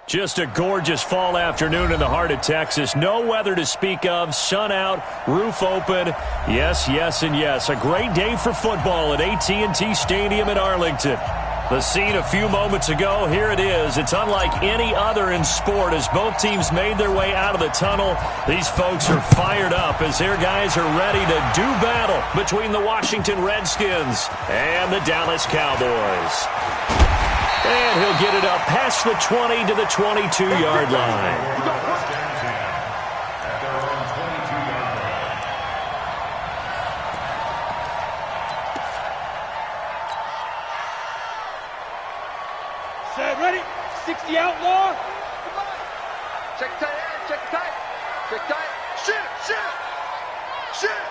Just a gorgeous fall afternoon in the heart of Texas. No weather to speak of. Sun out, roof open. Yes, yes, and yes. A great day for football at AT&T Stadium in Arlington. The scene a few moments ago, here it is. It's unlike any other in sport as both teams made their way out of the tunnel. These folks are fired up as their guys are ready to do battle between the Washington Redskins and the Dallas Cowboys. And he'll get it up past the 20 to the 22-yard line. Set, ready? 60 outlaw. Check tight end, check tight. Check tight. Shoot, shoot, shoot.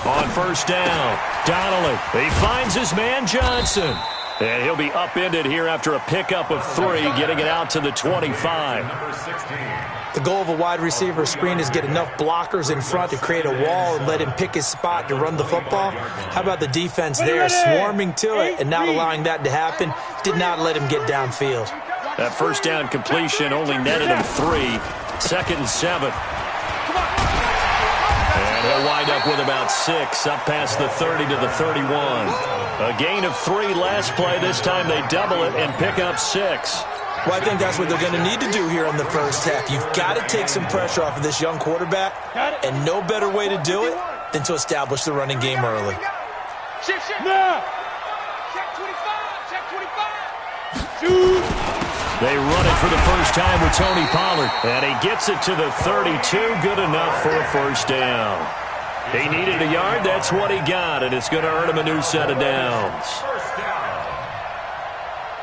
On first down, Donnelly. He finds his man Johnson. And he'll be upended here after a pickup of 3, getting it out to the 25. The goal of a wide receiver screen is get enough blockers in front to create a wall and let him pick his spot to run the football. How about the defense there, swarming to it and not allowing that to happen? Did not let him get downfield. That first down completion only netted him 3. 2nd and 7. And he'll wind up with about 6, up past the 30 to the 31. A gain of 3 last play. This time they double it and pick up 6. Well, I think that's what they're going to need to do here in the first half. You've got to take some pressure off of this young quarterback, and no better way to do it than to establish the running game early. Check 25, check 25. Shoot. They run it for the first time with Tony Pollard, and he gets it to the 32, good enough for a first down. He needed a yard, that's what he got, and it's going to earn him a new set of downs. First down.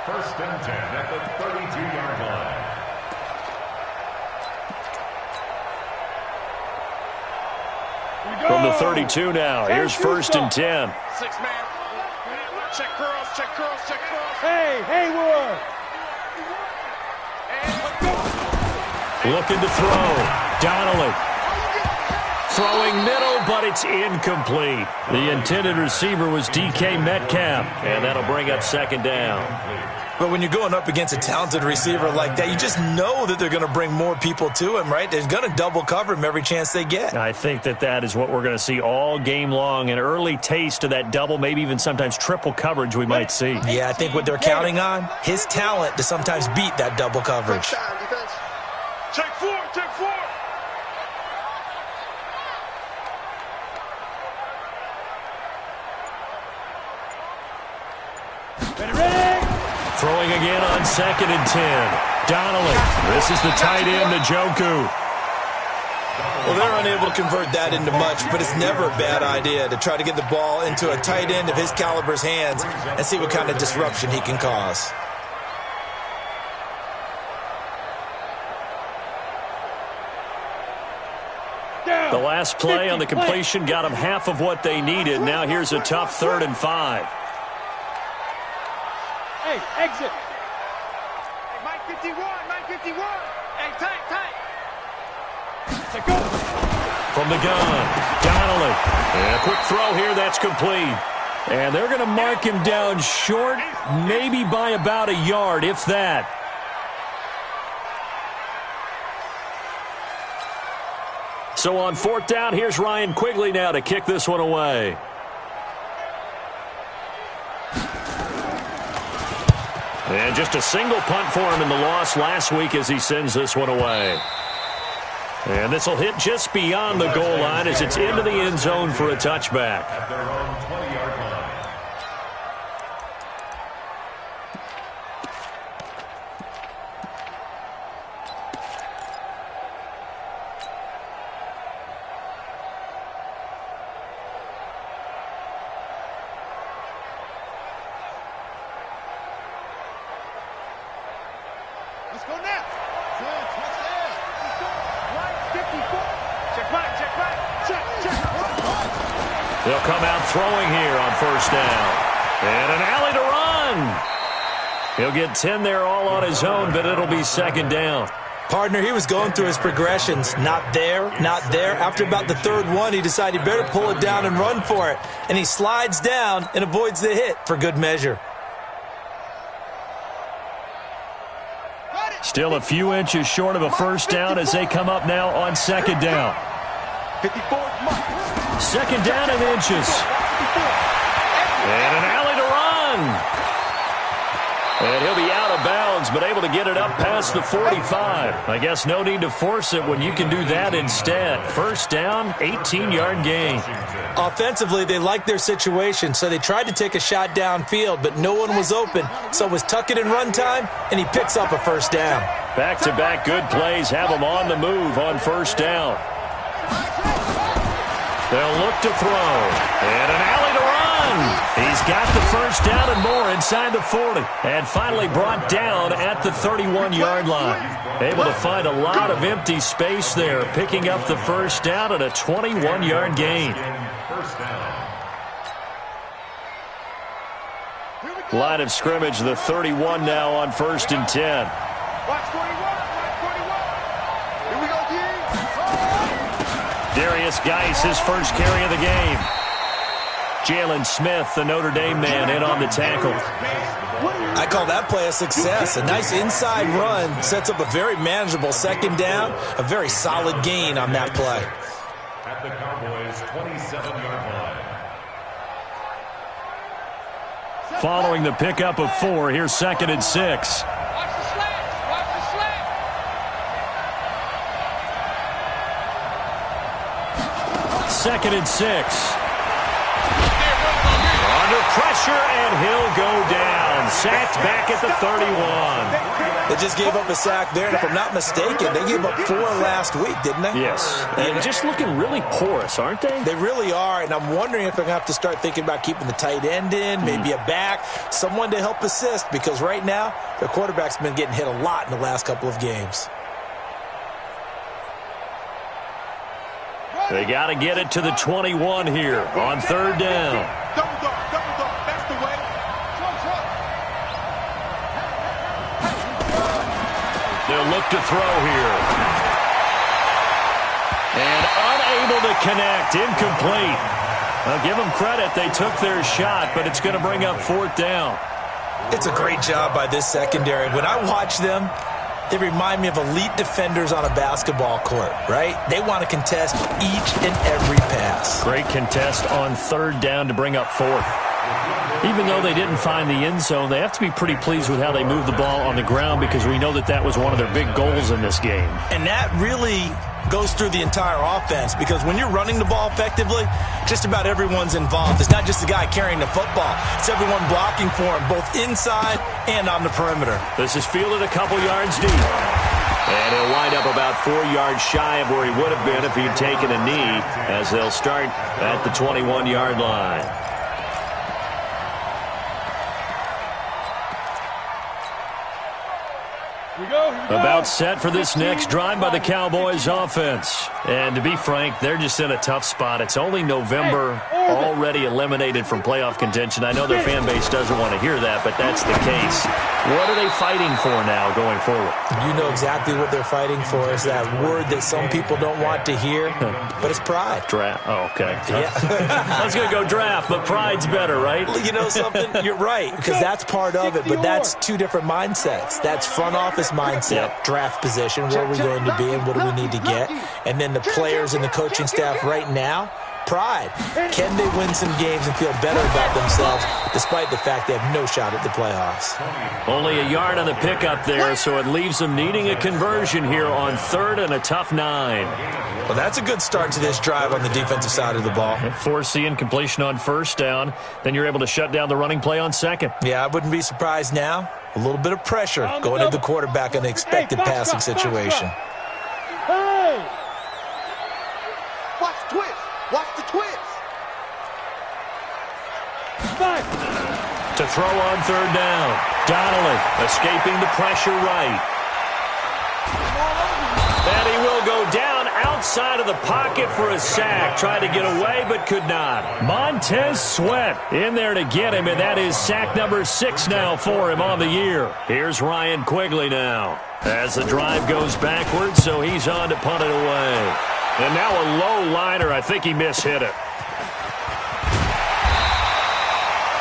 1st and 10 at the 32-yard line. From the 32 now, here's 1st and 10. 6-man. Check curls, check curls, check curls. Hey, Haywood. Looking to throw. Donnelly. Throwing middle, but it's incomplete. The intended receiver was DK Metcalf, and that'll bring up 2nd down. But when you're going up against a talented receiver like that, you just know that they're going to bring more people to him, right? They're going to double cover him every chance they get. I think that is what we're going to see all game long, an early taste of that double, maybe even sometimes triple coverage we might see. Yeah, I think what they're counting on, his talent to sometimes beat that double coverage. Check 4, check 4. Ready. Throwing again on 2nd and 10. Donnelly. This is the tight end, Njoku. Well, they're unable to convert that into much, but it's never a bad idea to try to get the ball into a tight end of his caliber's hands and see what kind of disruption he can cause. The last play on the completion got them half of what they needed. Now here's a tough 3rd and 5. Hey, exit. Hey, Mike 51, Mike 51. Hey, tight. Check go. From the gun, Donnelly. And a quick throw here, that's complete. And they're going to mark him down short, maybe by about a yard, if that. So on 4th down, here's Ryan Quigley now to kick this one away. And just a single punt for him in the loss last week as he sends this one away. And this will hit just beyond the goal line as it's into the end zone for a touchback. At their own 20-yard line. Let's go now. Right 54. Check right. Check. They'll come out throwing here on 1st down. And an alley to run. He'll get 10 there all on his own, but it'll be 2nd down. Partner, he was going through his progressions. Not there, not there. After about the third one, he decided he better pull it down and run for it. And he slides down and avoids the hit for good measure. Still a few inches short of a first down as they come up now on second down. 54. Second down in inches. And an alley to run. And he'll be out of bounds, but able to get it up past the 45. I guess no need to force it when you can do that instead. First down, 18-yard gain. Offensively, they liked their situation, so they tried to take a shot downfield, but no one was open. So it was tuck it in run time, and he picks up a first down. Back-to-back good plays have him on the move on first down. They'll look to throw. And an alley to run. He's got the first down and more inside the 40. And finally brought down at the 31-yard line. Able to find a lot of empty space there, picking up the first down and a 21-yard gain. Line of scrimmage, the 31 now on 1st and 10. Watch 21. Here we go, D. Darius Geis, his first carry of the game. Jalen Smith, the Notre Dame man, in on the tackle. I call that play a success. A nice inside run sets up a very manageable second down, a very solid gain on that play. At the Cowboys' 27-yard line. Following the pickup of 4, here's 2nd and 6. Watch the slants. Watch the slants. 2nd and 6. Under pressure, and he'll go down. Sacked back at the 31. They just gave up a sack there, and if I'm not mistaken, they gave up 4 last week, didn't they? Yes. And just looking really porous, aren't they? They really are, and I'm wondering if they're going to have to start thinking about keeping the tight end in, maybe a back, someone to help assist, because right now, their quarterback's been getting hit a lot in the last couple of games. They got to get it to the 21 here on 3rd down. Double dog. That's the way. They'll look to throw here. And unable to connect. Incomplete. I'll give them credit. They took their shot, but it's going to bring up 4th down. It's a great job by this secondary. When I watch them, they remind me of elite defenders on a basketball court, right? They want to contest each and every pass. Great contest on 3rd down to bring up 4th. Even though they didn't find the end zone, they have to be pretty pleased with how they moved the ball on the ground, because we know that was one of their big goals in this game. And that really goes through the entire offense, because when you're running the ball effectively, just about everyone's involved. It's not just the guy carrying the football. It's everyone blocking for him, both inside and on the perimeter. This is fielded a couple yards deep. And he'll wind up about 4 yards shy of where he would have been if he'd taken a knee, as they'll start at the 21-yard line. About set for this next drive by the Cowboys offense. And to be frank, they're just in a tough spot. It's only November, already eliminated from playoff contention. I know their fan base doesn't want to hear that, but that's the case. What are they fighting for now going forward? You know exactly what they're fighting for. Is that word that some people don't want to hear, but it's pride. Draft. Oh, okay. Yeah. I was going to go draft, but pride's better, right? You know something? You're right, because that's part of it, but that's 2 different mindsets. That's front office mindset, draft position, where are we going to be and what do we need to get? And then the players and the coaching staff right now, pride. Can they win some games and feel better about themselves despite the fact they have no shot at the playoffs? Only a yard on the pickup there, so it leaves them needing a conversion here on 3rd and a tough 9. Well, that's a good start to this drive on the defensive side of the ball. Force incompletion on 1st down. Then you're able to shut down the running play on 2nd. Yeah, I wouldn't be surprised now. A little bit of pressure going to the quarterback in the expected passing situation. Hey! Watch the twist. Watch the twist. Back. To throw on 3rd down. Donnelly escaping the pressure right. And he will go down outside of the pocket for a sack. Tried to get away, but could not. Montez Sweat in there to get him, and that is sack number 6 now for him on the year. Here's Ryan Quigley now as the drive goes backwards, so he's on to punt it away. And now a low liner. I think he mishit it.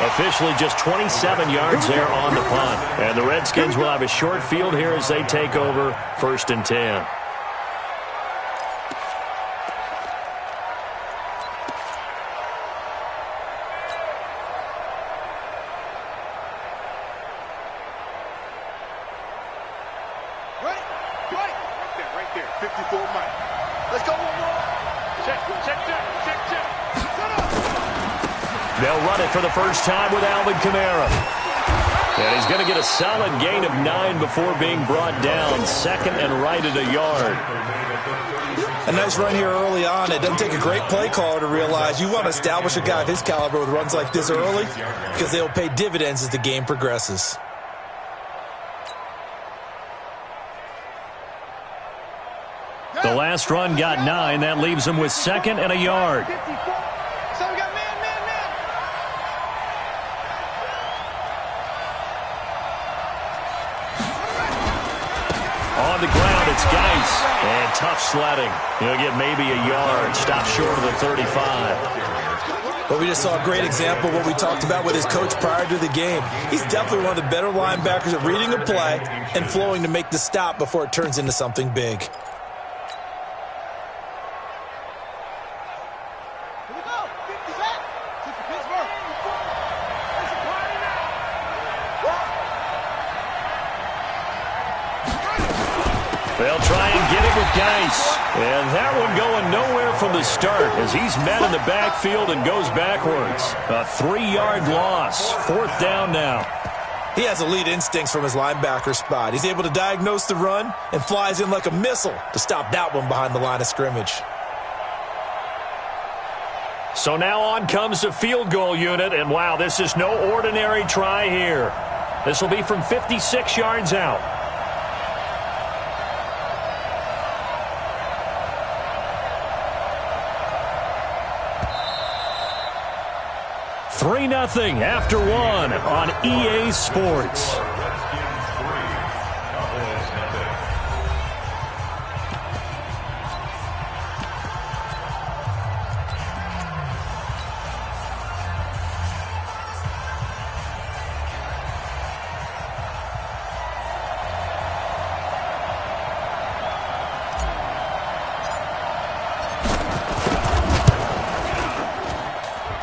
Officially just 27 yards there on the punt. And the Redskins will have a short field here as they take over 1st and 10. Right there. 54 Mike. Let's go one more. Check. They'll run it for the first time with Alvin Kamara. And he's going to get a solid gain of 9 before being brought down. Second and right at a yard. A nice run here early on. It doesn't take a great play caller to realize you want to establish a guy of his caliber with runs like this early because they'll pay dividends as the game progresses. The last run got 9. That leaves him with 2nd and a yard. So we got man. On the ground, it's Geis. And tough sledding. He'll get maybe a yard. Stop short of the 35. But we just saw a great example of what we talked about with his coach prior to the game. He's definitely one of the better linebackers at reading a play and flowing to make the stop before it turns into something big. They'll try and get it with Geis. And that one going nowhere from the start as he's met in the backfield and goes backwards. A 3-yard loss. 4th down now. He has elite instincts from his linebacker spot. He's able to diagnose the run and flies in like a missile to stop that one behind the line of scrimmage. So now on comes the field goal unit. And wow, this is no ordinary try here. This will be from 56 yards out. 3-0 after 1 on EA Sports.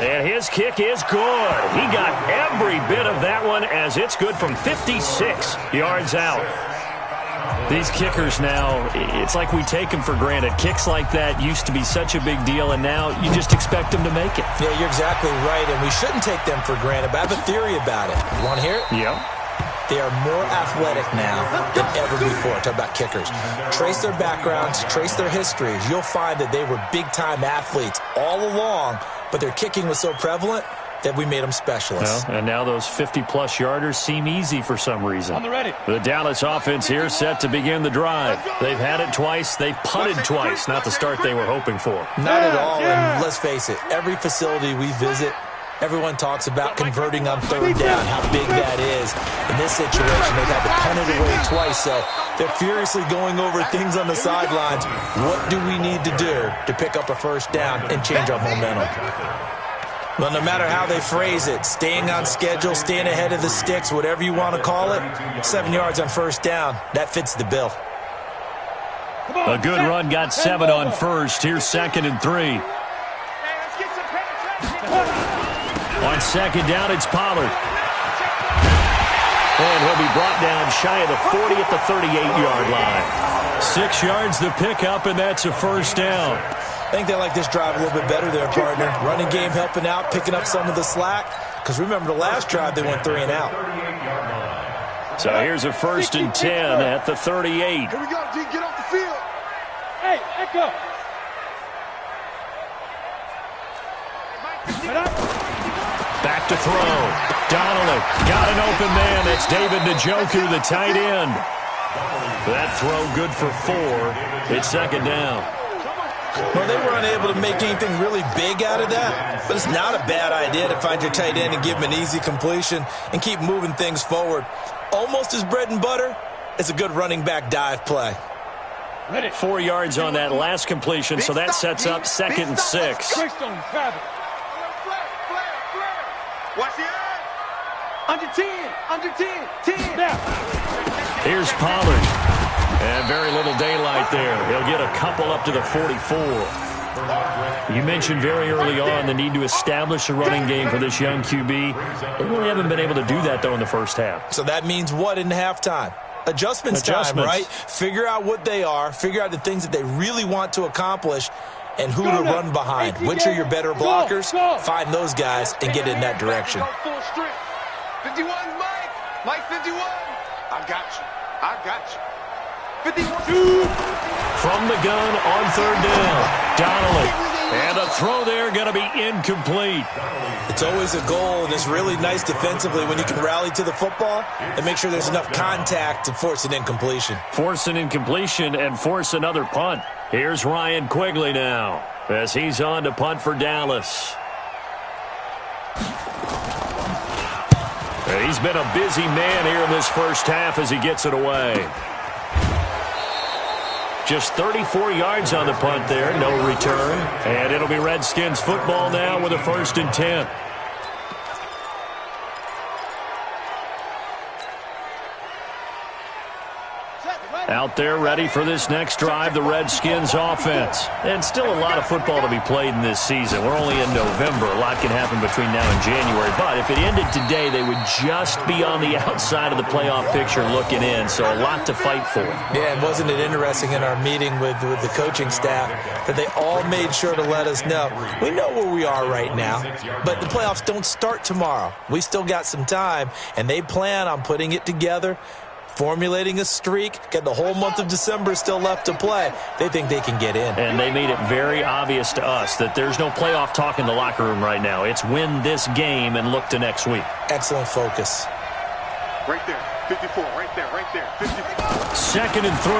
And his kick is good. He got every bit of that one as it's good from 56 yards out. These kickers now, it's like we take them for granted. Kicks like that used to be such a big deal, and now you just expect them to make it. Yeah, you're exactly right, and we shouldn't take them for granted, but I have a theory about it. You want to hear it? Yep. They are more athletic now than ever before. Talk about kickers. Trace their backgrounds, trace their histories. You'll find that they were big-time athletes all along, but their kicking was so prevalent that we made them specialists. Well, and now those 50-plus yarders seem easy for some reason. On the ready. The Dallas offense here set to begin the drive. They've had it twice. They've punted twice. Not the start they were hoping for. Not at all, and let's face it, every facility we visit, everyone talks about converting on 3rd down, how big that is. In this situation, they've had to punt it away twice, so they're furiously going over things on the sidelines. What do we need to do to pick up a 1st down and change our momentum? Well, no matter how they phrase it, staying on schedule, staying ahead of the sticks, whatever you want to call it, 7 yards on 1st down, that fits the bill. A good run got 7 on 1st. Here's 2nd and 3. On 2nd down, it's Pollard. And he'll be brought down shy of the 40 at the 38-yard line. 6 yards the pickup, and that's a 1st down. I think they like this drive a little bit better there, partner. Running game helping out, picking up some of the slack. Because remember, the last drive, they went 3 and out. So here's a 1st and 10 at the 38. Here we go, D. Get off the field. Hey, Echo. Back to throw. Donnelly got an open man. That's David Njoku, the tight end. That throw good for 4. It's 2nd down. Well, they were unable to make anything really big out of that, but it's not a bad idea to find your tight end and give him an easy completion and keep moving things forward. Almost as bread and butter as a good running back dive play. 4 yards on that last completion, so that sets up 2nd and 6. Watch the eye. Under 10, under 10, 10. Now. Here's Pollard. And very little daylight there. He'll get a couple up to the 44. You mentioned very early on the need to establish a running game for this young QB. They really haven't been able to do that, though, in the first half. So that means what in halftime? Adjustments time, right? Figure out what they are, figure out the things that they really want to accomplish, and who to run behind. Which are your better blockers? Find those guys and get in that direction. 51, Mike. Mike 51. I got you. I got you. 51. From the gun on 3rd down. Donnelly. And a throw there going to be incomplete. It's always a goal, and it's really nice defensively when you can rally to the football and make sure there's enough contact to force an incompletion. Force an incompletion and force another punt. Here's Ryan Quigley now as he's on to punt for Dallas. He's been a busy man here in this first half as he gets it away. Just 34 yards on the punt there, no return. And it'll be Redskins football now with a 1st and 10. Out there ready for this next drive, the Redskins offense. And still a lot of football to be played in this season. We're only in November. A lot can happen between now and January. But if it ended today, they would just be on the outside of the playoff picture looking in. So a lot to fight for. Yeah, and wasn't it interesting in our meeting with the coaching staff that they all made sure to let us know. We know where we are right now, but the playoffs don't start tomorrow. We still got some time, and they plan on putting it together, formulating a streak, got the whole month of December still left to play. They think they can get in. And they made it very obvious to us that there's no playoff talk in the locker room right now. It's win this game and look to next week. Excellent focus. Right there, 54, right there, right there, 54. 2nd and 3.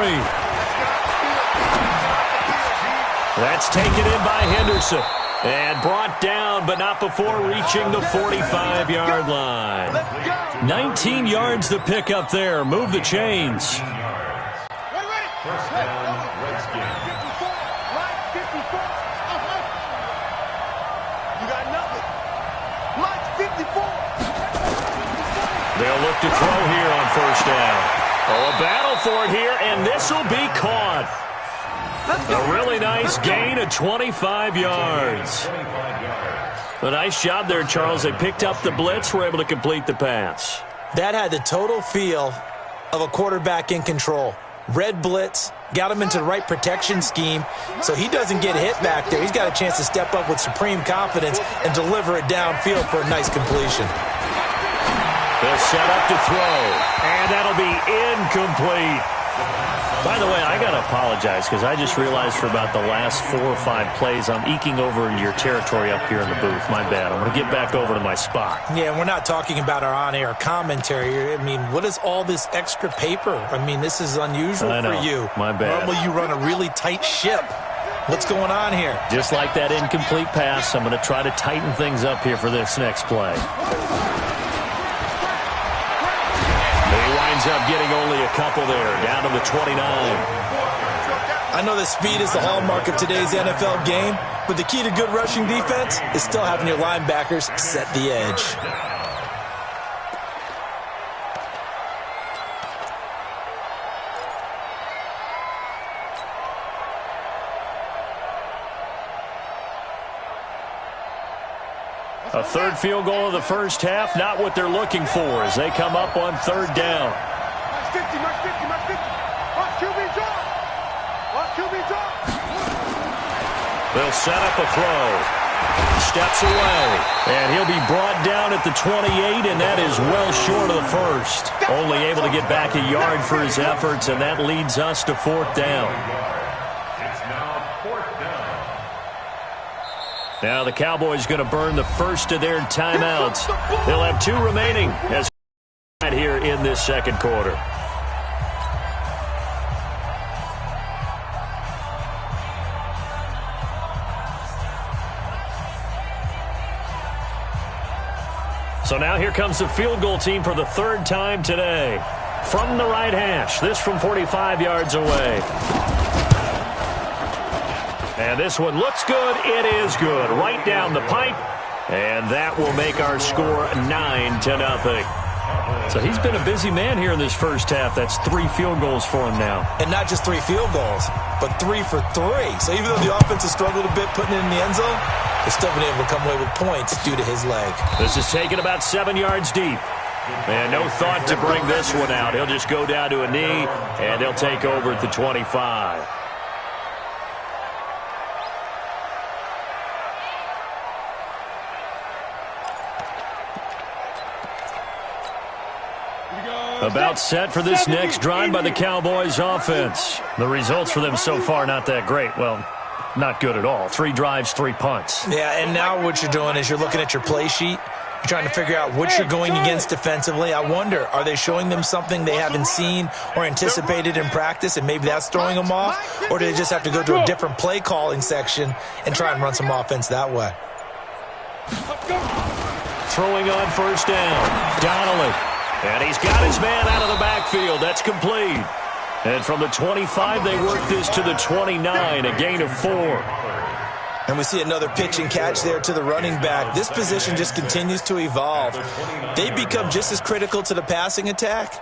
That's taken in by Henderson. And brought down, but not before reaching the 45-yard line. 19 yards to pick up there. Move the chains. First down, Redskins. 54, right, 54. You got nothing. Mike 54. They'll look to throw here on 1st down. Oh, a battle for it here, and this will be caught. A really nice gain of 25 yards. A nice job there, Charles. They picked up the blitz, were able to complete the pass. That had the total feel of a quarterback in control. Red blitz, got him into the right protection scheme, so he doesn't get hit back there. He's got a chance to step up with supreme confidence and deliver it downfield for a nice completion. They'll set up to throw, and that'll be incomplete. By the way, I got to apologize because I just realized for about the last 4 or 5 plays, I'm eking over into your territory up here in the booth. My bad. I'm going to get back over to my spot. Yeah, we're not talking about our on-air commentary. I mean, what is all this extra paper? I mean, this is unusual for you. My bad. Normally you run a really tight ship. What's going on here? Just like that incomplete pass, I'm going to try to tighten things up here for this next play. Ends up getting only a couple there, down to the 29. I know that speed is the hallmark of today's NFL game, but the key to good rushing defense is still having your linebackers set the edge. A 3rd field goal of the first half, not what they're looking for as they come up on 3rd down. Mark 50, Mark 50, Mark 50. Mark QB draw. Mark QB draw. They'll set up a throw. Steps away. And he'll be brought down at the 28, and that is well short of the 1st. Only able to get back a yard for his efforts, and that leads us to 4th down. Now the Cowboys going to burn the first of their timeouts. They'll have 2 remaining as right here in this 2nd quarter. So now here comes the field goal team for the third time today. From the right hash, this from 45 yards away. And this one looks good. It is good. Right down the pipe. And that will make our score 9-0. So he's been a busy man here in this first half. That's 3 field goals for him now. And not just 3 field goals, but 3 for 3. So even though the offense has struggled a bit putting it in the end zone, they've still been able to come away with points due to his leg. This is taken about 7 yards deep. And no thought to bring this one out. He'll just go down to a knee, and they'll take over at the 25. About set for this next drive by the Cowboys offense. The results for them so far not that great. Well, not good at all. 3 drives, 3 punts. Yeah, and now what you're doing is you're looking at your play sheet. You're trying to figure out what you're going against defensively. I wonder, are they showing them something they haven't seen or anticipated in practice, and maybe that's throwing them off? Or do they just have to go to a different play calling section and try and run some offense that way? Throwing on first down. Donnelly. And he's got his man out of the backfield. That's complete. And from the 25, they work this to the 29, a gain of 4. And we see another pitch and catch there to the running back. This position just continues to evolve. They become just as critical to the passing attack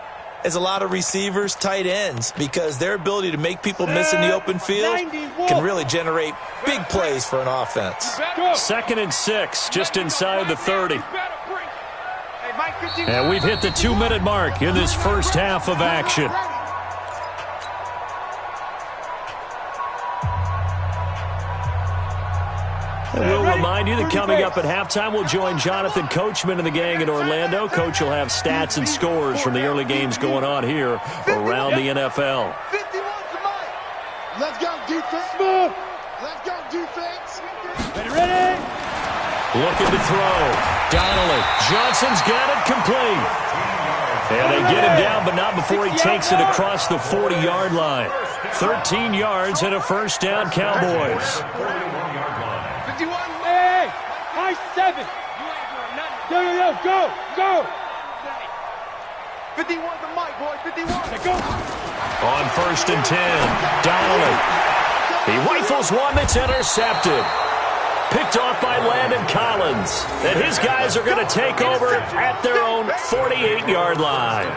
as a lot of receivers, tight ends, because their ability to make people miss in the open field can really generate big plays for an offense. 2nd and 6, just inside the 30. And we've hit the 2-minute mark in this first half of action. And we'll remind you that coming up at halftime, we'll join Jonathan Coachman and the gang in Orlando. Coach will have stats and scores from the early games going on here around the NFL. 51 to Mike. Let's go, defense. Let's go, defense. Ready? Looking to throw. Donnelly. Johnson's got it complete. And they get him down, but not before he takes it across the 40-yard line. 13 yards and a first down, Cowboys. 51. Hey, my 7. Yo, go. 51 to Mike, boy. 51. Go. On 1st and 10, Donnelly. He rifles one that's intercepted. Picked off by Landon Collins. And his guys are going to take over at their own 48-yard line.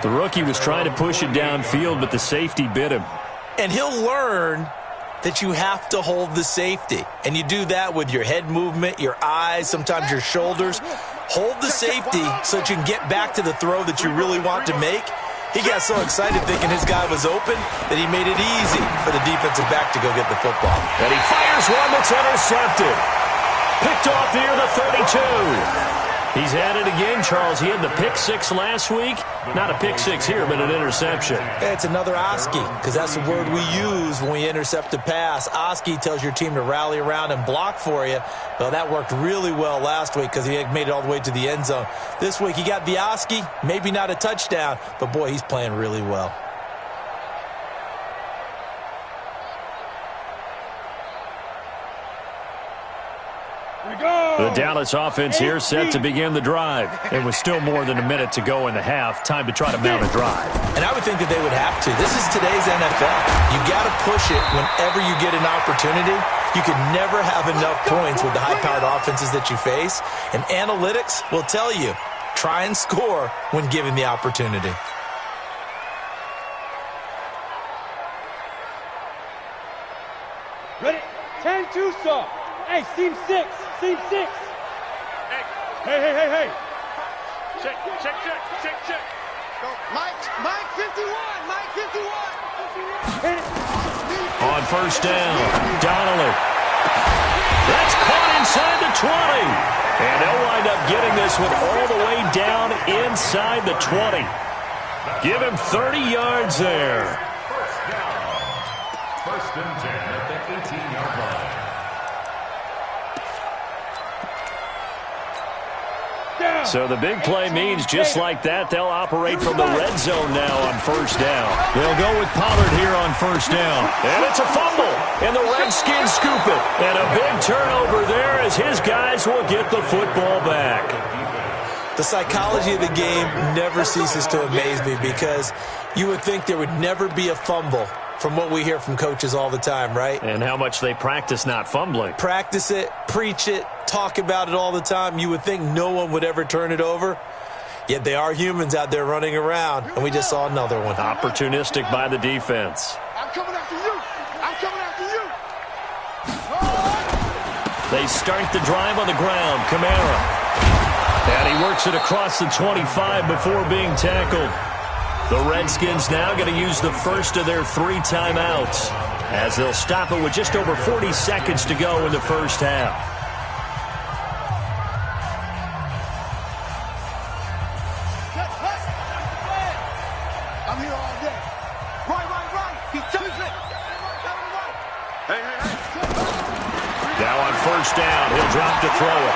The rookie was trying to push it downfield, but the safety bit him. And he'll learn that you have to hold the safety. And you do that with your head movement, your eyes, sometimes your shoulders. Hold the safety so that you can get back to the throw that you really want to make. He got so excited thinking his guy was open that he made it easy for the defensive back to go get the football. And he fires one that's intercepted. Picked off near the 32. He's at it again, Charles. He had the pick 6 last week. Not a pick 6 here, but an interception. It's another Oski, because that's the word we use when we intercept a pass. Oski tells your team to rally around and block for you. Well, that worked really well last week because he had made it all the way to the end zone. This week he got the Oski, maybe not a touchdown, but boy, he's playing really well. The Dallas offense here set to begin the drive. It was still more than a minute to go in the half. Time to try to mount a drive. And I would think that they would have to. This is today's NFL. You got to push it whenever you get an opportunity. You can never have enough points with the high-powered offenses that you face. And analytics will tell you, try and score when given the opportunity. Ready? 10-2 saw. Hey, seam 6. Seam 6. Hey. Check. Go. Mike 51. Mike 51. On first down, Donnelly. That's caught inside the 20. And they'll wind up getting this one all the way down inside the 20. Give him 30 yards there. First and 10 at the 18-yard line. So the big play means just like that, they'll operate from the red zone now on first down. They'll go with Pollard here on first down. And it's a fumble, and the Redskins scoop it. And a big turnover there as his guys will get the football back. The psychology of the game never ceases to amaze me because you would think there would never be a fumble from what we hear from coaches all the time, right? And how much they practice not fumbling. Practice it, preach it, talk about it all the time. You would think no one would ever turn it over. Yet they are humans out there running around, and we just saw another one. Opportunistic by the defense. I'm coming after you. I'm coming after you. They start the drive on the ground. Kamara. And he works it across the 25 before being tackled. The Redskins now going to use the first of their 3 timeouts as they'll stop it with just over 40 seconds to go in the first half. I'm here all day. Right. He touches it. Hey. Now on first down, he'll drop to throw it.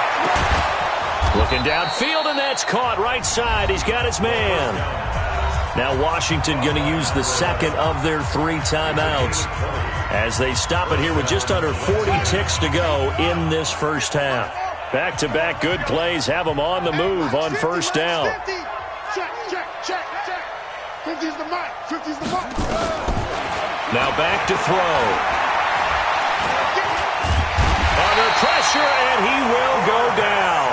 Looking downfield, and that's caught right side. He's got his man. Now Washington going to use the second of their 3 timeouts as they stop it here with just under 40 ticks to go in this first half. Back-to-back good plays have them on the move on first down. Check. 50's the mark. Now back to throw. Under pressure, and he will go down.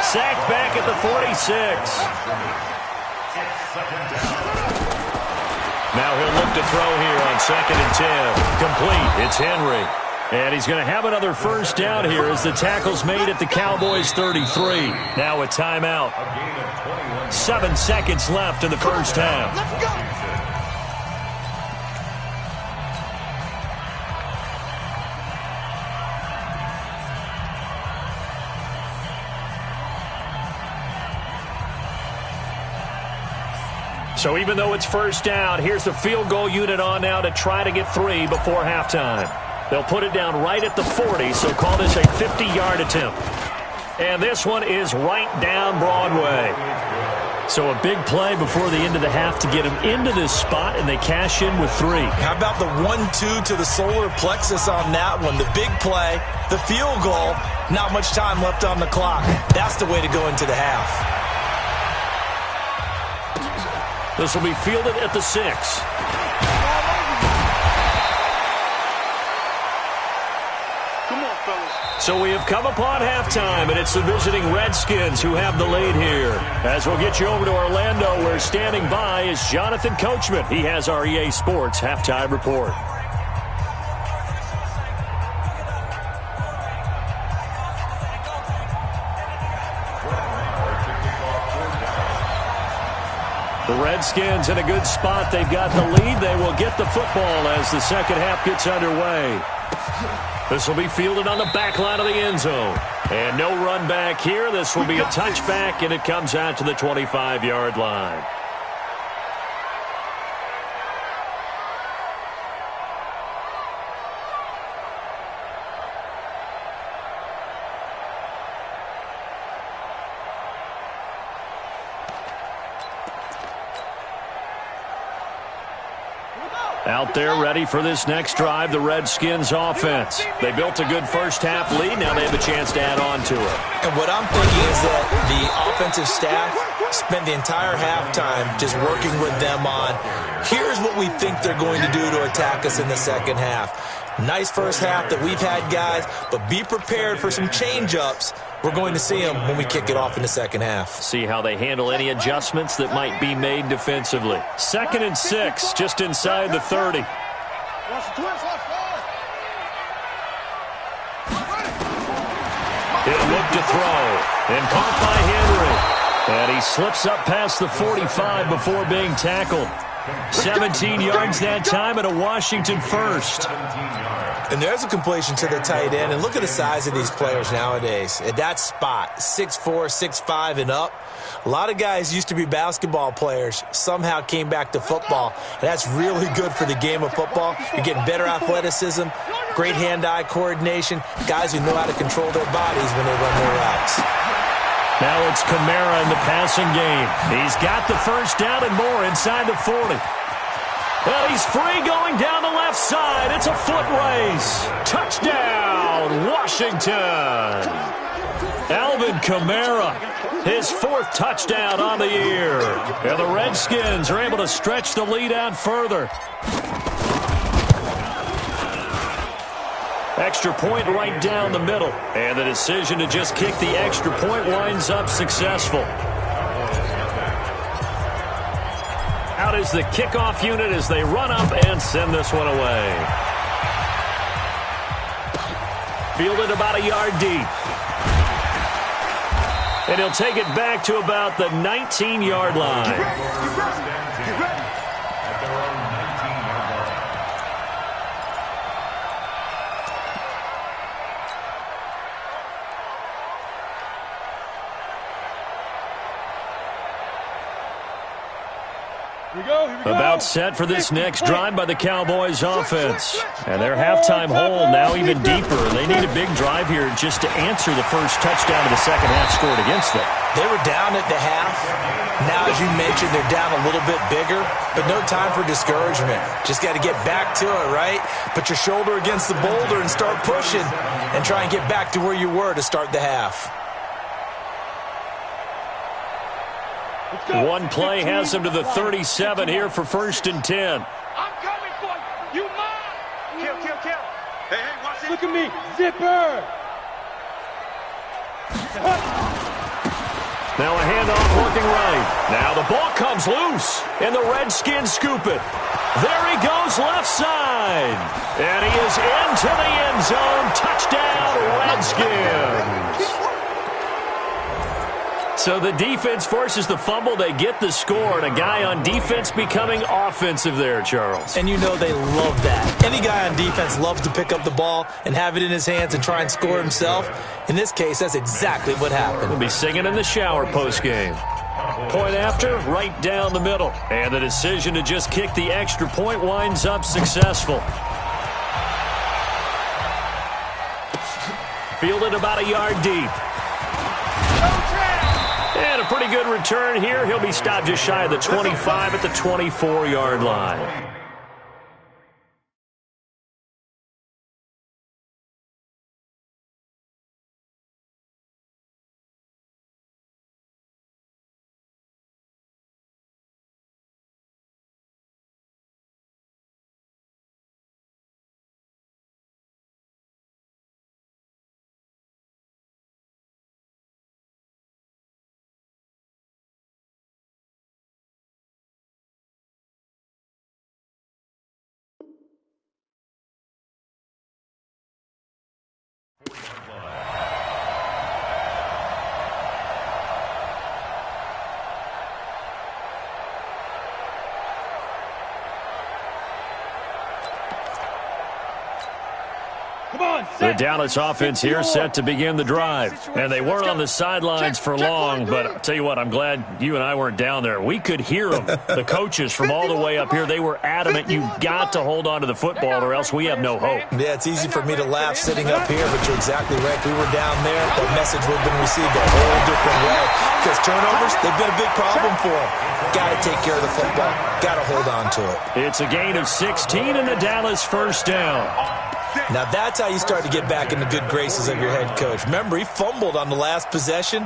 Sacked back at the 46. Now he'll look to throw here on 2nd and 10. Complete. It's Henry. And he's going to have another first down here as the tackle's made at the Cowboys' 33. Now a timeout. 7 seconds left in the first half. Let's go. So even though it's first down, here's the field goal unit on now to try to get 3 before halftime. They'll put it down right at the 40, so call this a 50-yard attempt. And this one is right down Broadway. So a big play before the end of the half to get him into this spot, and they cash in with 3. How about the 1-2 to the solar plexus on that one? The big play, the field goal, not much time left on the clock. That's the way to go into the half. This will be fielded at the 6. Come on, fellas. So we have come upon halftime, and it's the visiting Redskins who have the lead here. As we'll get you over to Orlando, where standing by is Jonathan Coachman. He has our EA Sports halftime report. The Redskins in a good spot. They've got the lead. They will get the football as the second half gets underway. This will be fielded on the back line of the end zone. And no run back here. This will be a touchback, and it comes out to the 25-yard line. Out there ready for this next drive, the Redskins offense. They built a good first-half lead. Now they have a chance to add on to it. And what I'm thinking is that the offensive staff spent the entire halftime just working with them on, here's what we think they're going to do to attack us in the second half. Nice first half that we've had, guys, but be prepared for some change-ups. We're going to see them when we kick it off in the second half. See how they handle any adjustments that might be made defensively. 2nd and 6, just inside the 30. Watch the twist. He'll look to throw, and caught by Henry. And he slips up past the 45 before being tackled. 17 yards that time, and a Washington first. And there's a completion to the tight end. And look at the size of these players nowadays. At that spot, 6'4", 6'5", and up. A lot of guys used to be basketball players, somehow came back to football. And that's really good for the game of football. You're getting better athleticism, great hand-eye coordination, guys who know how to control their bodies when they run their routes. Now it's Kamara in the passing game. He's got the first down and more inside the 40. Well, he's free going down the left side. It's a foot race. Touchdown, Washington. Alvin Alvin Kamara, his 4th touchdown on the year. And the Redskins are able to stretch the lead out further. Extra point right down the middle. And the decision to just kick the extra point winds up successful. Out is the kickoff unit as they run up and send this one away. Fielded about a yard deep. And he'll take it back to about the 19-yard line. Get ready. At their own 19-yard line. Here we go. About set for this next drive by the Cowboys offense. And their halftime hole now even deeper. They need a big drive here just to answer the first touchdown of the second half scored against them. They were down at the half. Now, as you mentioned, they're down a little bit bigger, but no time for discouragement. Just got to get back to it, right? Put your shoulder against the boulder and start pushing and try and get back to where you were to start the half. One play has him to the 37 here for 1st and 10. I'm coming for you. You mine. Kill. Hey, watch it. Look at me. Zipper. Now a handoff working right. Now the ball comes loose, and the Redskins scoop it. There he goes left side. And he is into the end zone. Touchdown, Redskins. So the defense forces the fumble. They get the score, and a guy on defense becoming offensive there, Charles. And you know they love that. Any guy on defense loves to pick up the ball and have it in his hands and try and score himself. In this case, that's exactly what happened. We'll be singing in the shower postgame. Point after, right down the middle. And the decision to just kick the extra point winds up successful. Fielded about a yard deep. And a pretty good return here. He'll be stopped just shy of the 25 at the 24-yard line. The Dallas offense here set to begin the drive. And they weren't on the sidelines for long, but I'll tell you what, I'm glad you and I weren't down there. We could hear them. The coaches from all the way up here, they were adamant, you've got to hold on to the football or else we have no hope. Yeah, it's easy for me to laugh sitting up here, but you're exactly right. If we were down there, that message would have been received a whole different way. Because turnovers, they've been a big problem for them. Got to take care of the football. Got to hold on to it. It's a gain of 16 and the Dallas first down. Now that's how you start to get back in the good graces of your head coach. Remember, he fumbled on the last possession.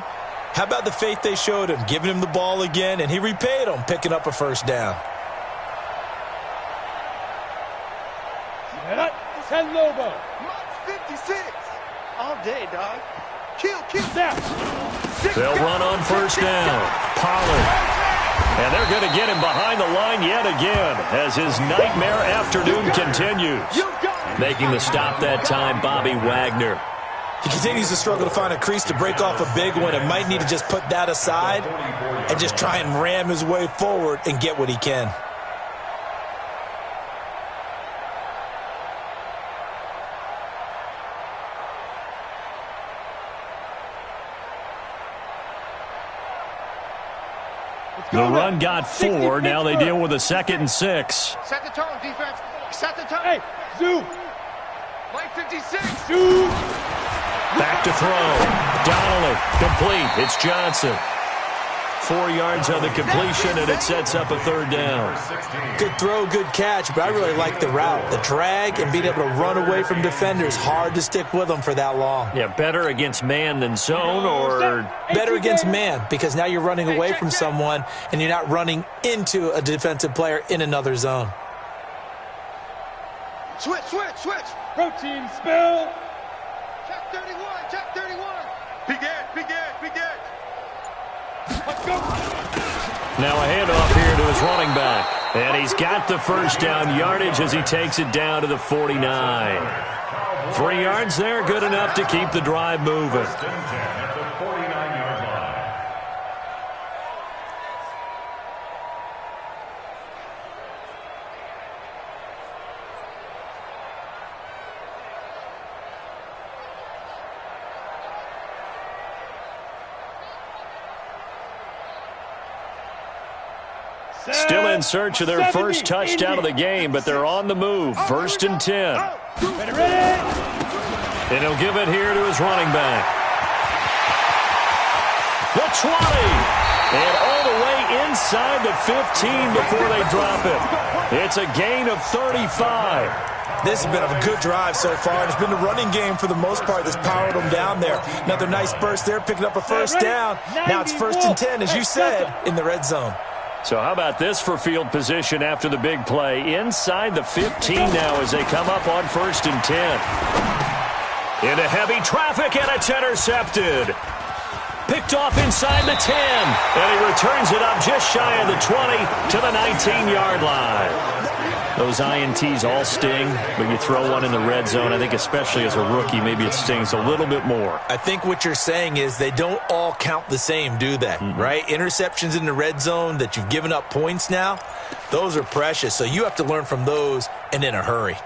How about the faith they showed him, giving him the ball again, and he repaid them, picking up a first down. Ten Lobo. 56. All day, dog. Kill. They'll run on first down. Pollard. And they're going to get him behind the line yet again as his nightmare afternoon continues. Making the stop that time, Bobby Wagner. He continues to struggle to find a crease to break off a big one and might need to just put that aside and just try and ram his way forward and get what he can. The run got 4. Now they deal with a 2nd and 6. Set the tone, defense. Set the tone. Hey, Zoo. Mike 56. Zoo. Back to throw. Donnelly. Complete. It's Johnson. 4 yards on the completion, and it sets up a third down. Good throw, good catch, but I really like the route. The drag and being able to run away from defenders, hard to stick with them for that long. Yeah, better against man than zone, or? Better against man, because now you're running away from someone and you're not running into a defensive player in another zone. Switch. Protein spill. Check 31. Begin. Let's go. Now a handoff here to his running back. And he's got the first down yardage as he takes it down to the 49. 3 yards there, good enough to keep the drive moving. First and 10 at the 49-yard line. Still in search of their first touchdown of the game, but they're on the move. First and 10. Ready. And he'll give it here to his running back. The 20. And all the way inside the 15 before they drop it. It's a gain of 35. This has been a good drive so far. It's been the running game for the most part that's powered them down there. Another nice burst there, picking up a first down. Now it's first and 10, as you said, in the red zone. So how about this for field position after the big play? Inside the 15 now as they come up on first and 10. Into heavy traffic, and it's intercepted. Picked off inside the 10, and he returns it up just shy of the 20 to the 19-yard line. Those INTs all sting, but you throw one in the red zone, I think especially as a rookie, maybe it stings a little bit more. I think what you're saying is they don't all count the same, do they? Right? Interceptions in the red zone that you've given up points now, those are precious. So you have to learn from those and in a hurry.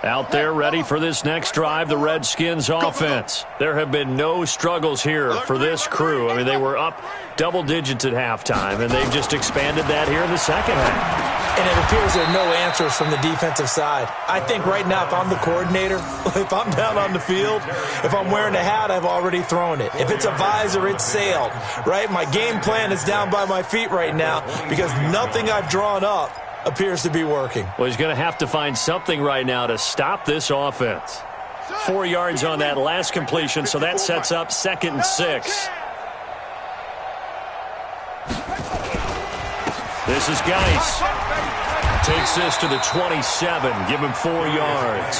Out there ready for this next drive, the Redskins offense. There have been no struggles here for this crew. I mean, they were up double digits at halftime, and they've just expanded that here in the second half. And it appears there are no answers from the defensive side. I think right now if I'm the coordinator, if I'm down on the field, if I'm wearing a hat, I've already thrown it. If it's a visor, it's sailed, right? My game plan is down by my feet right now because nothing I've drawn up appears to be working. Well, he's going to have to find something right now to stop this offense. 4 yards on that last completion, so that sets up 2nd and 6. This is Geis. Takes this to the 27. Give him 4 yards.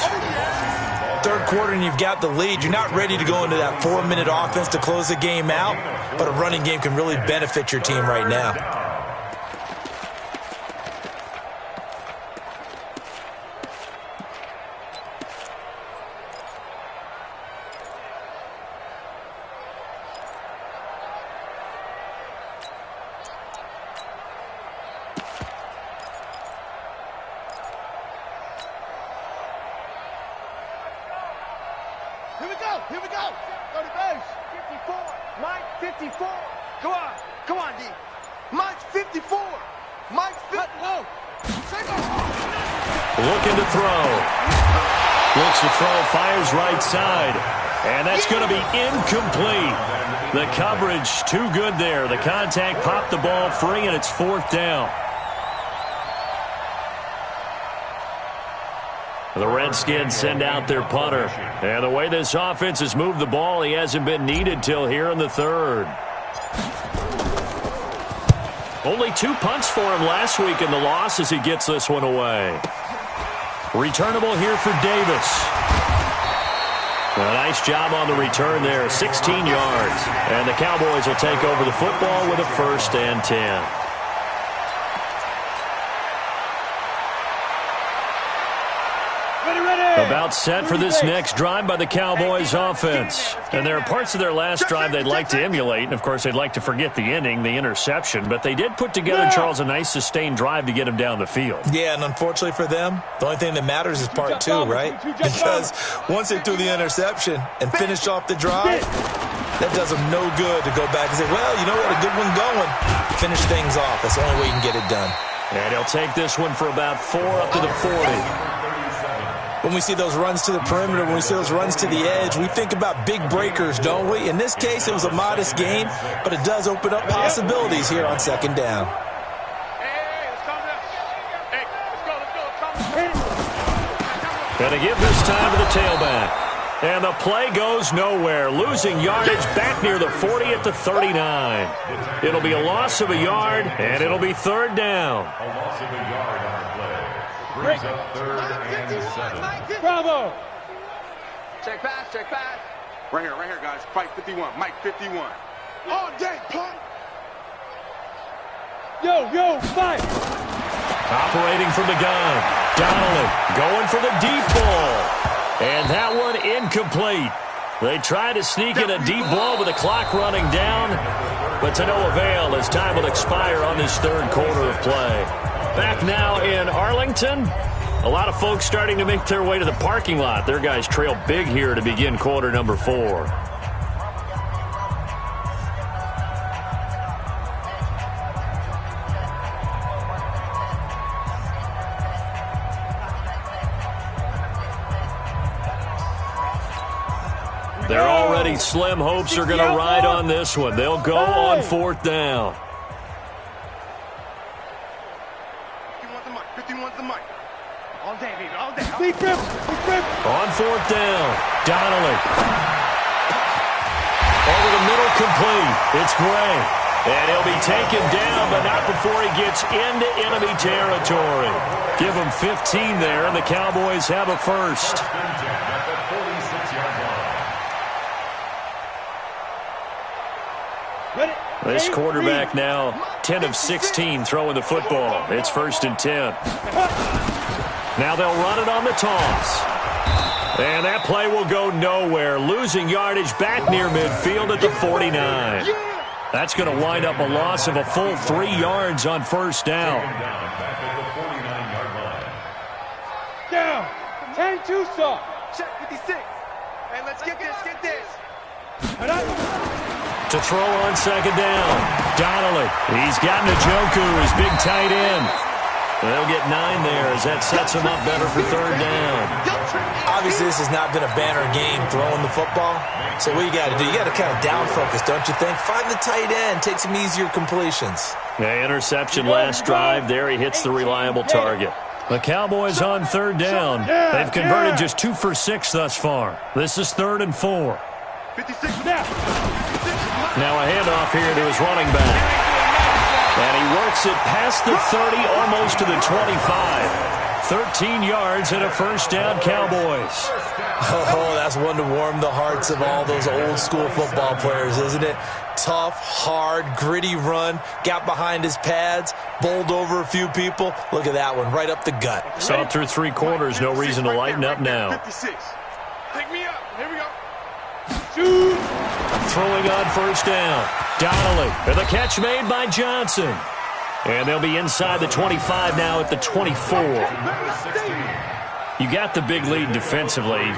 Third quarter and you've got the lead. You're not ready to go into that 4-minute offense to close the game out, but a running game can really benefit your team right now. Here we go. Go to base. 54. Mike, 54. Come on, D. Mike, 54. Mike, 54. Looking to throw. Looks to throw, fires right side. And that's going to be incomplete. The coverage too good there. The contact popped the ball free, and it's 4th down. The Redskins send out their punter. And the way this offense has moved the ball, he hasn't been needed till here in the 3rd. Only 2 punts for him last week in the loss as he gets this one away. Returnable here for Davis. A nice job on the return there, 16 yards. And the Cowboys will take over the football with a 1st and 10. About set for this next drive by the Cowboys offense. And there are parts of their last drive they'd like to emulate. And, of course, they'd like to forget the ending, the interception. But they did put together, Charles, a nice sustained drive to get him down the field. Yeah, and unfortunately for them, the only thing that matters is part 2, right? Because once they threw the interception and finished off the drive, that does them no good to go back and say, well, you know, we had a good one going. Finish things off. That's the only way you can get it done. And he'll take this one for about 4 up to the 40. When we see those runs to the perimeter, when we see those runs to the edge, we think about big breakers, don't we? In this case, it was a modest gain, but it does open up possibilities here on second down. Gonna give this time to the tailback. And the play goes nowhere. Losing yardage back near the 40 at the 39. It'll be a loss of a yard, and it'll be third down. A loss of a yard on the play. Brings up third and 7. Bravo. Check pass, check pass. Right here, guys. Fight 51. Mike 51. All day, punk. Yo, fight. Operating from the gun. Donnelly going for the deep ball. And that one incomplete. They tried to sneak in a deep ball with the clock running down, but to no avail as time will expire on this third quarter of play. Back now in Arlington. A lot of folks starting to make their way to the parking lot. Their guys trail big here to begin quarter number 4. Their already slim hopes are going to ride on this one. They'll go on fourth down. 51's the mic. All day, baby, all day. Big rip. On fourth down, Donnelly. Over the middle, complete. It's Gray. And he'll be taken down, but not before he gets into enemy territory. Give him 15 there, and the Cowboys have a first. This quarterback now 10 of 16 throwing the football. It's 1st and 10. Now they'll run it on the toss. And that play will go nowhere. Losing yardage back near midfield at the 49. That's going to wind up a loss of a full 3 yards on first down. Down. 10-2 stop. Check 56. Hey, let's get this. To throw on second down. Donnelly. He's got Njoku, his big tight end. They'll get 9 there as that sets him up better for third down. Obviously, this has not been a banner game throwing the football. So what you got to do, you got to kind of down focus, don't you think? Find the tight end, take some easier completions. Yeah, interception last drive. There he hits the reliable target. The Cowboys on third down. They've converted just 2 for 6 thus far. This is 3rd and 4. 56 now. Now a handoff here to his running back. And he works it past the 30, almost to the 25. 13 yards and a first down, Cowboys. Oh, that's one to warm the hearts of all those old school football players, isn't it? Tough, hard, gritty run, got behind his pads, bowled over a few people. Look at that one, right up the gut. Saw it through 3 quarters, no reason to lighten up now. 56. Pick me up. Here we go. Shoot. Throwing on first down. Donnelly. And the catch made by Johnson. And they'll be inside the 25 now at the 24. You got the big lead defensively.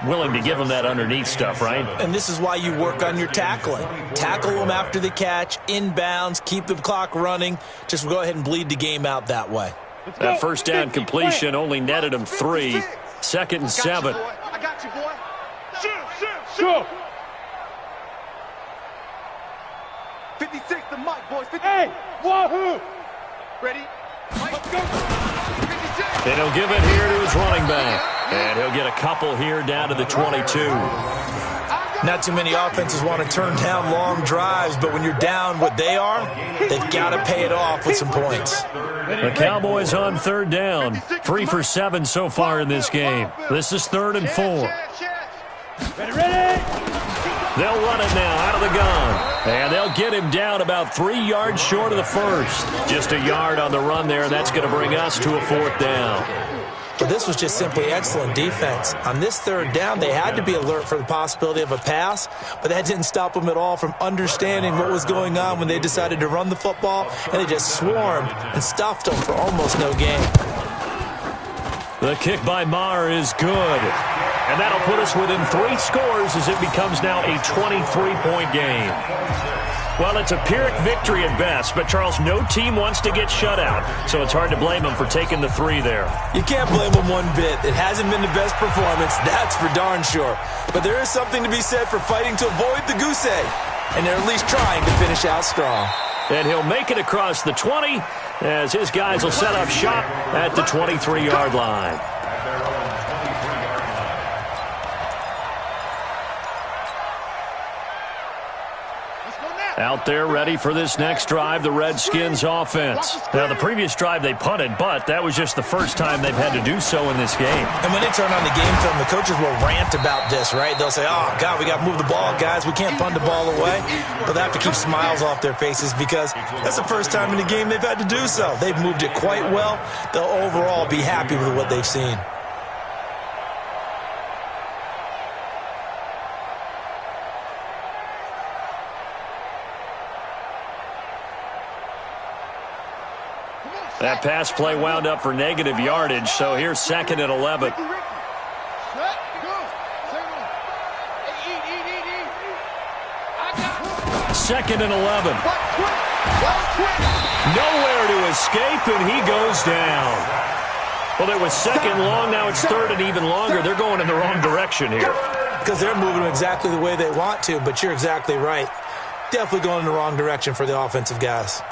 Willing to give them that underneath stuff, right? And this is why you work on your tackling. Tackle them after the catch, inbounds, keep the clock running. Just go ahead and bleed the game out that way. That first down completion only netted him 3. 2nd and 7. I got you, boy. Shoot. 56, the mic, boys. 50. Hey, wahoo. Ready? Let's go. 56. And he'll give it here to his running back. And he'll get a couple here down to the 22. Not too many offenses want to turn down long drives, but when you're down what they are, they've got to pay it off with some points. The Cowboys on third down. 3 for 7 so far in this game. This is 3rd and 4. Ready. They'll run it now out of the gun. And they'll get him down about 3 yards short of the first. Just a yard on the run there, and that's going to bring us to a 4th down. But this was just simply excellent defense. On this 3rd down, they had to be alert for the possibility of a pass, but that didn't stop them at all from understanding what was going on when they decided to run the football, and they just swarmed and stuffed them for almost no gain. The kick by Maher is good. And that'll put us within 3 scores as it becomes now a 23-point game. Well, it's a Pyrrhic victory at best, but, Charles, no team wants to get shut out, so it's hard to blame them for taking the 3 there. You can't blame them one bit. It hasn't been the best performance, that's for darn sure. But there is something to be said for fighting to avoid the goose egg, and they're at least trying to finish out strong. And he'll make it across the 20 as his guys will set up shop at the 23-yard line. Out there ready for this next drive, the Redskins offense. Now, the previous drive they punted, but that was just the first time they've had to do so in this game. And when they turn on the game film, the coaches will rant about this, right? They'll say, oh, God, we got to move the ball, guys. We can't punt the ball away. But they have to keep smiles off their faces because that's the first time in the game they've had to do so. They've moved it quite well. They'll overall be happy with what they've seen. That pass play wound up for negative yardage, so here's 2nd and 11. Second and 11. Nowhere to escape, and he goes down. Well, it was 2nd long, now it's 3rd and even longer. They're going in the wrong direction here. Because they're moving them exactly the way they want to, but you're exactly right. Definitely going in the wrong direction for the offensive guys.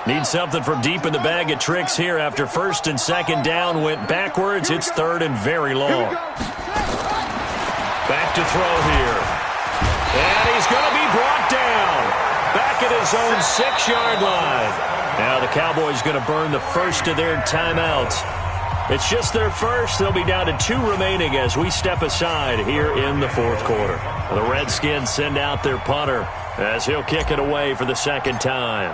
Need something from deep in the bag of tricks here after 1st and 2nd down went backwards. It's 3rd and very long. Back to throw here. And he's going to be brought down. Back at his own 6-yard line. Now the Cowboys going to burn the first of their timeouts. It's just their first. They'll be down to 2 remaining as we step aside here in the 4th quarter. The Redskins send out their punter as he'll kick it away for the 2nd time.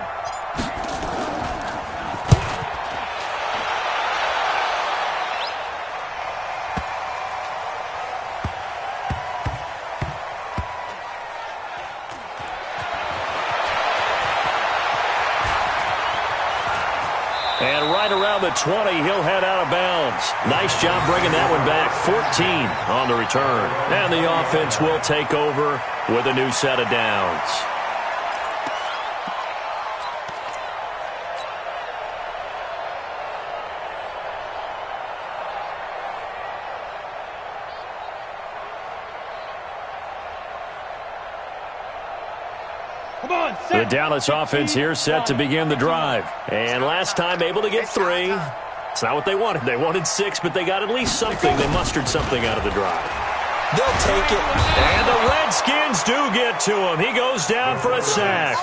And right around the 20, he'll head out of bounds. Nice job bringing that one back. 14 on the return. And the offense will take over with a new set of downs. The Dallas offense here set to begin the drive. And last time able to get 3. It's not what they wanted. They wanted 6, but they got at least something. They mustered something out of the drive. They'll take it. And the Redskins do get to him. He goes down for a sack.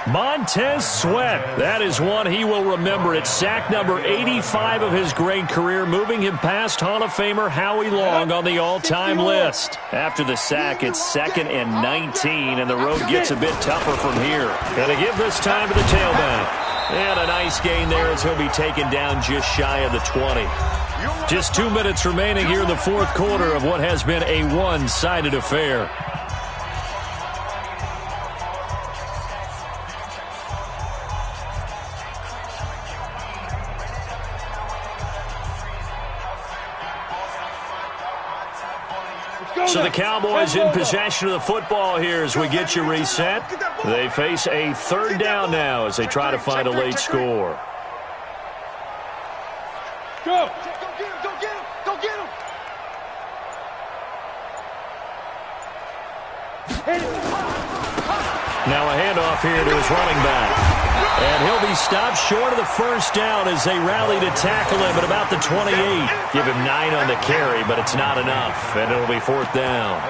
Montez Sweat. That is one he will remember. It's sack number 85 of his great career, moving him past Hall of Famer Howie Long on the all-time list. After the sack, it's 2nd and 19, and the road gets a bit tougher from here. Going to give this time to the tailback. And a nice gain there as he'll be taken down just shy of the 20. Just 2 minutes remaining here in the 4th quarter of what has been a one-sided affair. So the Cowboys in possession of the football here as we get you reset. They face a 3rd down now as they try to find a late score. Go! Go get him! Go get him! Now a handoff here to his running back. And he'll be stopped short of the 1st down as they rally to tackle him at about the 28. Give him 9 on the carry, but it's not enough. And it'll be 4th down.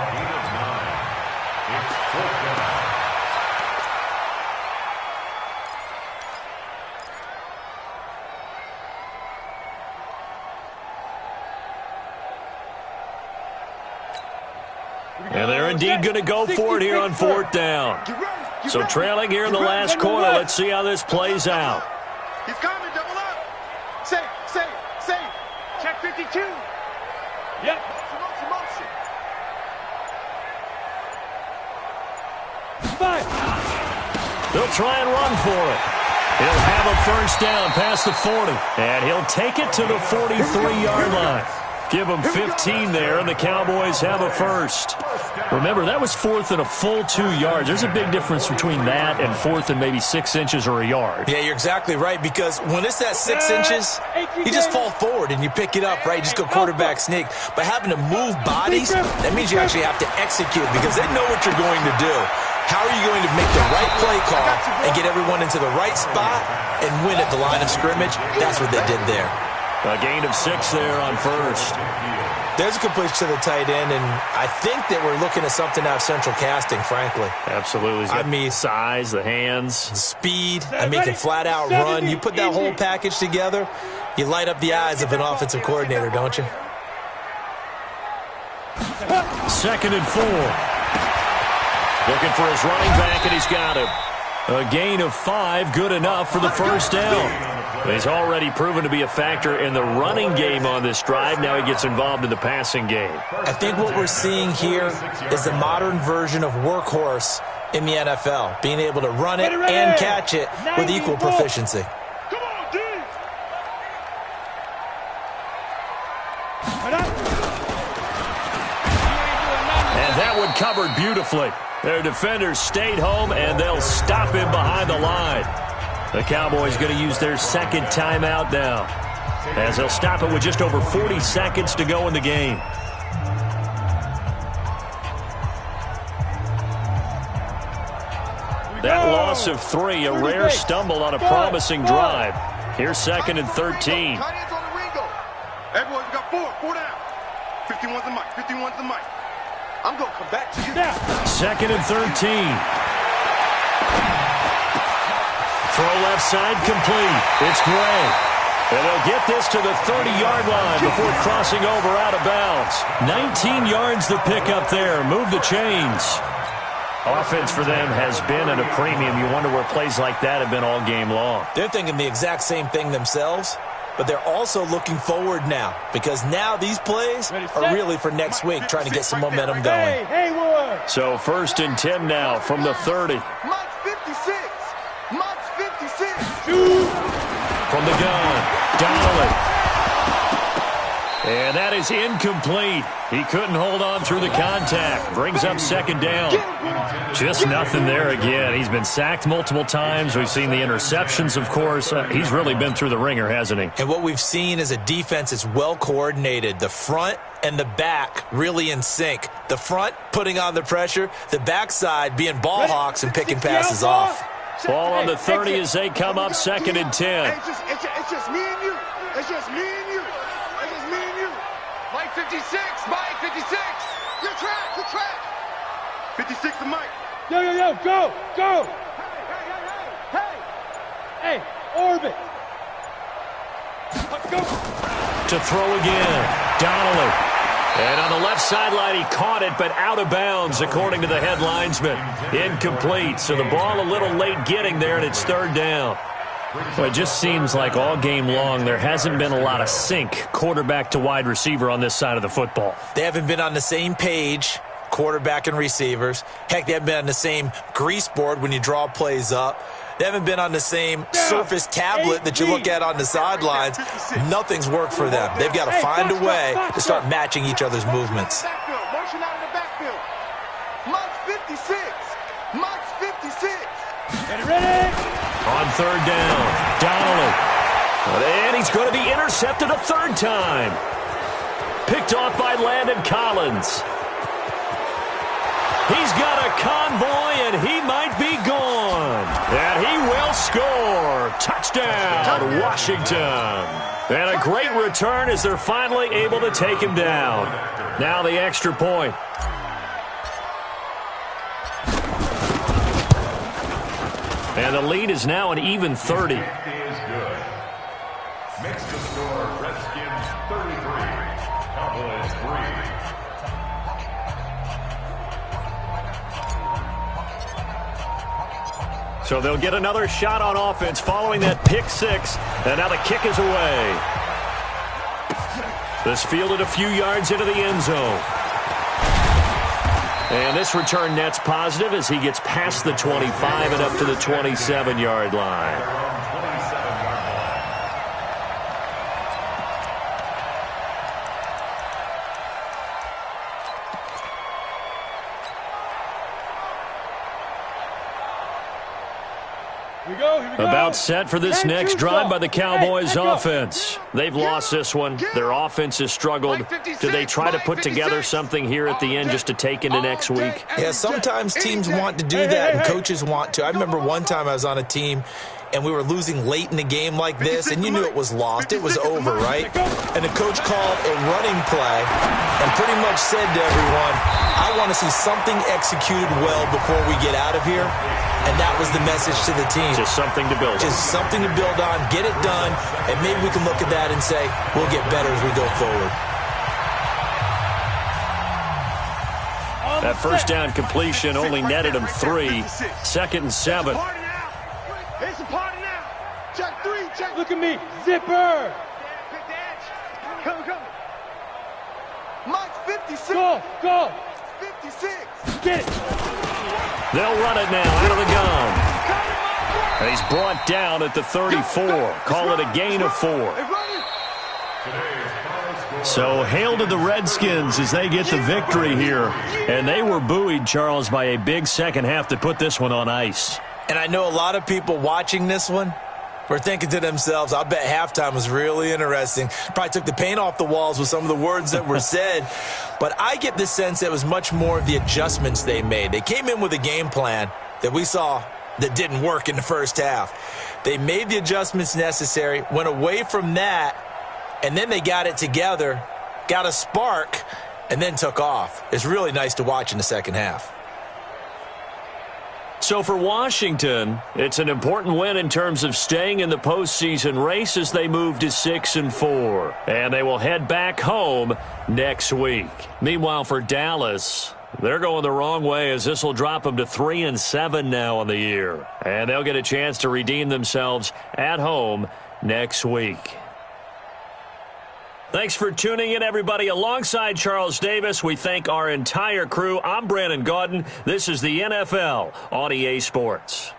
And they're indeed going to go for it here on 4th down. So trailing here in the last quarter. Let's see how this plays out. He's coming, double up. Safe. Check 52. Yep. Motion. 5. They'll try and run for it. He'll have a first down past the 40, and he'll take it to the 43-yard line. Give them 15 there, and the Cowboys have a first. Remember, that was fourth and a full 2 yards. There's a big difference between that and fourth and maybe 6 inches or a yard. Yeah, you're exactly right, because when it's that 6 inches, you just fall forward and you pick it up, right? You just go quarterback sneak. But having to move bodies, that means you actually have to execute because they know what you're going to do. How are you going to make the right play call and get everyone into the right spot and win at the line of scrimmage? That's what they did there. A gain of 6 there on first. There's a completion to the tight end, and I think that we're looking at something out of central casting, frankly. Absolutely. He's got the size, the hands. The speed. I mean, he can flat-out run. You put that whole package together, you light up the eyes of an offensive coordinator, don't you? 2nd and 4. Looking for his running back, and he's got him. A gain of 5, good enough for the first down. He's already proven to be a factor in the running game on this drive. Now he gets involved in the passing game. I think what we're seeing here is the modern version of workhorse in the NFL, being able to run it and catch it with equal proficiency. Come on, D. And that one covered beautifully. Their defenders stayed home, and they'll stop him behind the line. The Cowboys going to use their second timeout now, as they'll stop it with just over 40 seconds to go in the game. That loss of 3, a rare stumble on a promising drive. Here's 2nd and 13. Everyone got 4 down. 51's the mic, 51's the mic. I'm going to come back to you. 2nd and 13. Throw left side complete. It's Gray. And they'll get this to the 30-yard line before crossing over out of bounds. 19 yards to pick up there. Move the chains. Offense for them has been at a premium. You wonder where plays like that have been all game long. They're thinking the exact same thing themselves, but they're also looking forward now because now these plays are really for next week, trying to get some momentum going. So 1st and 10 now from the 30. Mike 56. Mike 56. From the gun, Donnelly. And that is incomplete. He couldn't hold on through the contact. Brings up 2nd down. Just nothing there again. He's been sacked multiple times. We've seen the interceptions, of course. He's really been through the ringer, hasn't he? And what we've seen is a defense that's well coordinated. The front and the back really in sync. The front putting on the pressure. The backside being ball hawks and picking passes off. Ball on the 30 as they come up 2nd and 10. It's just me and you. It's just me and you. It's just me and you. Mike 56. Mike 56. Your track. 56 to Mike. Yo, go. Hey, orbit. Go. To throw again, Donnelly. And on the left sideline, he caught it, but out of bounds, according to the head linesman. Incomplete, so the ball a little late getting there, and it's 3rd down. Well, it just seems like all game long there hasn't been a lot of sync quarterback to wide receiver on this side of the football. They haven't been on the same page, quarterback and receivers. Heck, they haven't been on the same grease board when you draw plays up. They haven't been on the same Surface tablet that you look at on the sidelines. Nothing's worked for them. They've got to find a way to start matching each other's movements. Motion out of the backfield. Mike 56. Mike 56. Ready? On 3rd down, Donnelly. And he's going to be intercepted a 3rd time. Picked off by Landon Collins. He's got a convoy, and he might be gone. And he will score. Touchdown, Washington. And a great return as they're finally able to take him down. Now the extra point. And the lead is now an even 30. Is good. Makes the score Redskins 33, Cowboys 3. So they'll get another shot on offense following that pick 6. And now the kick is away. This fielded a few yards into the end zone. And this return net's positive as he gets past the 25 and up to the 27-yard line. go, here we go. About set for this next drive by the Cowboys offense. They've lost this one. Their offense has struggled. Do they try to put together something here at the end just to take into next week? Yeah, sometimes teams want to do that and coaches want to. I remember one time I was on a team and we were losing late in the game like this, and you knew it was lost. It was over, right? And the coach called a running play and pretty much said to everyone, I want to see something executed well before we get out of here. And that was the message to the team. Just something to build on. Just something to build on, get it done, and maybe we can look at that and say, we'll get better as we go forward. That first down completion only netted him 3. 2nd and 7. It's a party now. Check 3, check. Look at me. Zipper. Come. Mike 56. Go. 56. Get it. They'll run it now out of the gun. And he's brought down at the 34. Call it a gain of 4. So hail to the Redskins as they get the victory here. And they were buoyed, Charles, by a big second half that put this one on ice. And I know a lot of people watching this one were thinking to themselves, I bet halftime was really interesting. Probably took the paint off the walls with some of the words that were said. But I get the sense it was much more of the adjustments they made. They came in with a game plan that we saw that didn't work in the first half. They made the adjustments necessary, went away from that, and then they got it together, got a spark, and then took off. It's really nice to watch in the second half. So for Washington, it's an important win in terms of staying in the postseason race as they move to 6-4. And they will head back home next week. Meanwhile, for Dallas, they're going the wrong way as this will drop them to 3-7 now on the year. And they'll get a chance to redeem themselves at home next week. Thanks for tuning in, everybody. Alongside Charles Davis, we thank our entire crew. I'm Brandon Gaudin. This is the NFL on EA Sports.